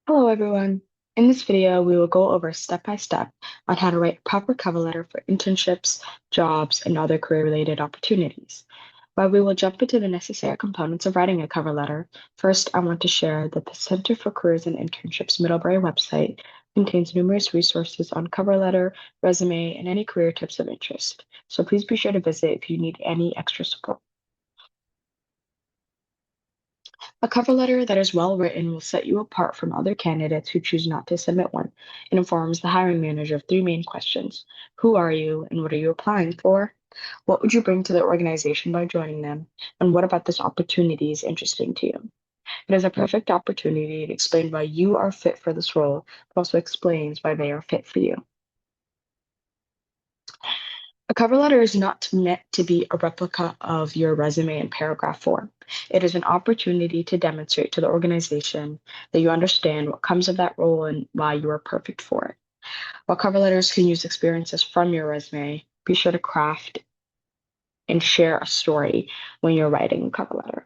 Hello, everyone. In this video, we will go over step by step on how to write a proper cover letter for internships, jobs, and other career-related opportunities. While we will jump into the necessary components of writing a cover letter, first I want to share that the Center for Careers and Internships Middlebury website contains numerous resources on cover letter, resume, and any career tips of interest. So please be sure to visit if you need any extra support. A cover letter that is well written will set you apart from other candidates who choose not to submit one. It informs the hiring manager of three main questions. Who are you and what are you applying for? What would you bring to the organization by joining them? And what about this opportunity is interesting to you? It is a perfect opportunity to explain why you are fit for this role, but also explains why they are fit for you. A cover letter is not meant to be a replica of your resume in paragraph form. It is an opportunity to demonstrate to the organization that you understand what comes of that role and why you are perfect for it. While cover letters can use experiences from your resume, be sure to craft and share a story when you're writing a cover letter.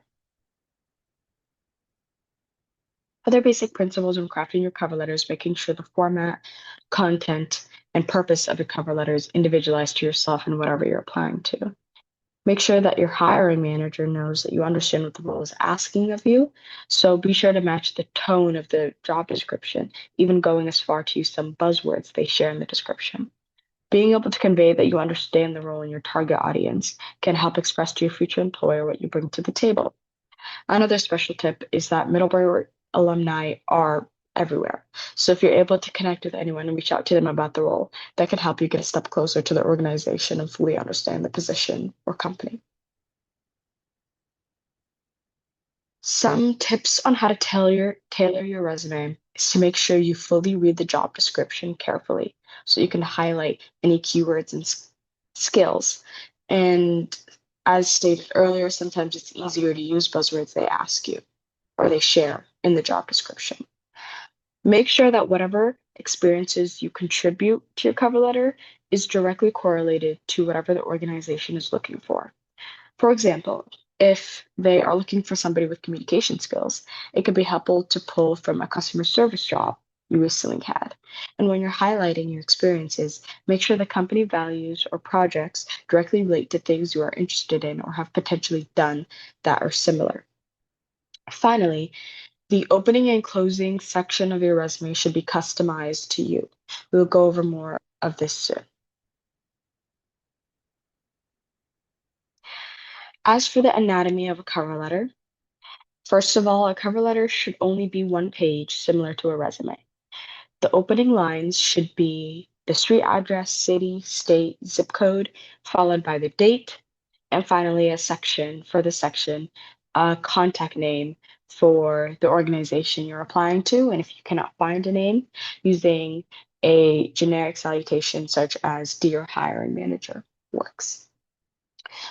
Other basic principles when crafting your cover letter is making sure the format, content, and purpose of your cover letter is individualized to yourself and whatever you're applying to. Make sure that your hiring manager knows that you understand what the role is asking of you. So be sure to match the tone of the job description, even going as far to use some buzzwords they share in the description. Being able to convey that you understand the role in your target audience can help express to your future employer what you bring to the table. Another special tip is that Middlebury alumni are everywhere. So if you're able to connect with anyone and reach out to them about the role, that can help you get a step closer to the organization and fully understand the position or company. Some tips on how to tailor your resume is to make sure you fully read the job description carefully so you can highlight any keywords and skills. And as stated earlier, sometimes it's easier to use buzzwords they ask you or they share in the job description. Make sure that whatever experiences you contribute to your cover letter is directly correlated to whatever the organization is looking for. For example, if they are looking for somebody with communication skills, it could be helpful to pull from a customer service job you recently had. And when you're highlighting your experiences, make sure the company values or projects directly relate to things you are interested in or have potentially done that are similar. Finally, the opening and closing section of your resume should be customized to you. We'll go over more of this soon. As for the anatomy of a cover letter, first of all, a cover letter should only be one page, similar to a resume. The opening lines should be the street address, city, state, zip code, followed by the date, and finally a section for the section, a contact name for the organization you're applying to. And if you cannot find a name, using a generic salutation such as Dear Hiring Manager works.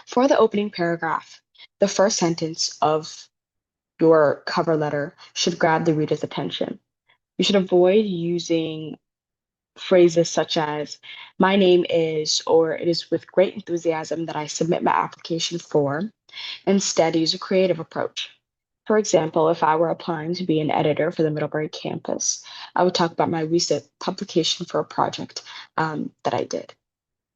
For the opening paragraph, the first sentence of your cover letter should grab the reader's attention. You should avoid using phrases such as, my name is, or it is with great enthusiasm that I submit my application for. Instead, use a creative approach. For example, if I were applying to be an editor for the Middlebury campus, I would talk about my recent publication for a project that I did.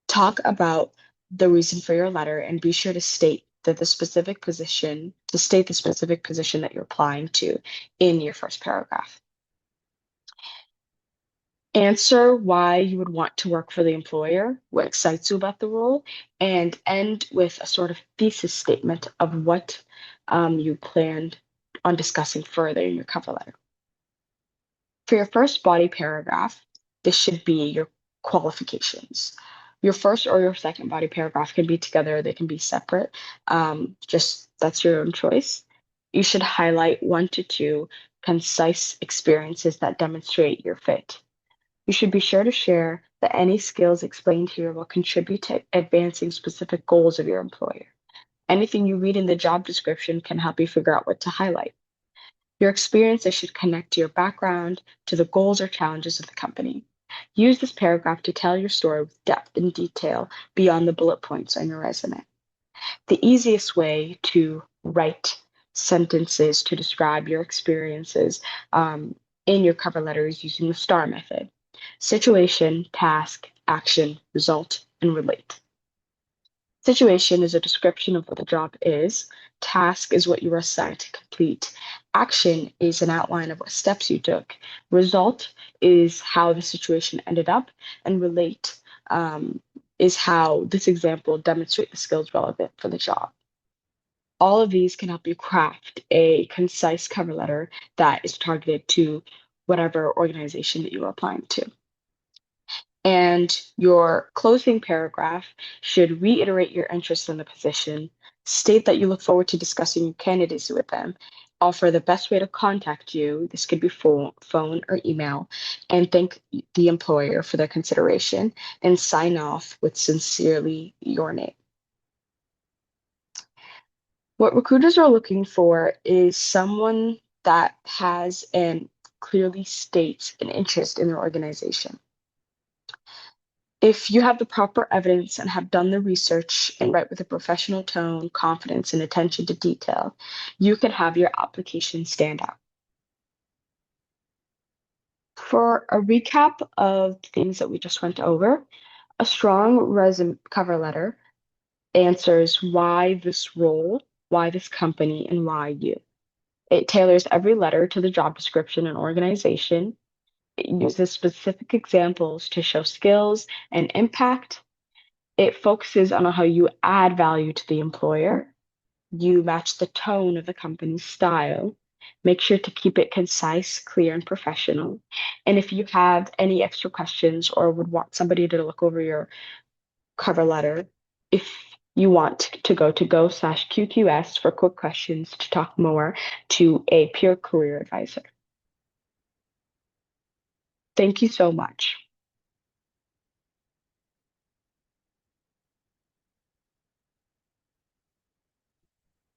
Talk about the reason for your letter and be sure to state that to state the specific position that you're applying to in your first paragraph. Answer why you would want to work for the employer, what excites you about the role, and end with a sort of thesis statement of what you planned on discussing further in your cover letter. For your first body paragraph, this should be your qualifications. Your first or your second body paragraph can be together, they can be separate. Just that's your own choice. You should highlight one to two concise experiences that demonstrate your fit. You should be sure to share that any skills explained here will contribute to advancing specific goals of your employer. Anything you read in the job description can help you figure out what to highlight. Your experiences should connect to your background, to the goals or challenges of the company. Use this paragraph to tell your story with depth and detail beyond the bullet points on your resume. The easiest way to write sentences to describe your experiences in your cover letters using the STAR method: situation, task, action, result, and relate. Situation is a description of what the job is. Task is what you are assigned to complete. Action is an outline of what steps you took. Result is how the situation ended up. And relate um, is how this example demonstrates the skills relevant for the job. All of these can help you craft a concise cover letter that is targeted to whatever organization that you are applying to. And your closing paragraph should reiterate your interest in the position, state that you look forward to discussing your candidacy with them, offer the best way to contact you. This could be phone or email, and thank the employer for their consideration, and sign off with sincerely your name. What recruiters are looking for is someone that has and clearly states an interest in their organization. If you have the proper evidence and have done the research and write with a professional tone, confidence, and attention to detail, you can have your application stand out. For a recap of the things that we just went over, a strong resume cover letter answers why this role, why this company, and why you. It tailors every letter to the job description and organization. It uses specific examples to show skills and impact. It focuses on how you add value to the employer. You match the tone of the company's style. Make sure to keep it concise, clear, and professional. And if you have any extra questions or would want somebody to look over your cover letter, if you want to go/QQS for quick questions to talk more to a peer career advisor. Thank you so much.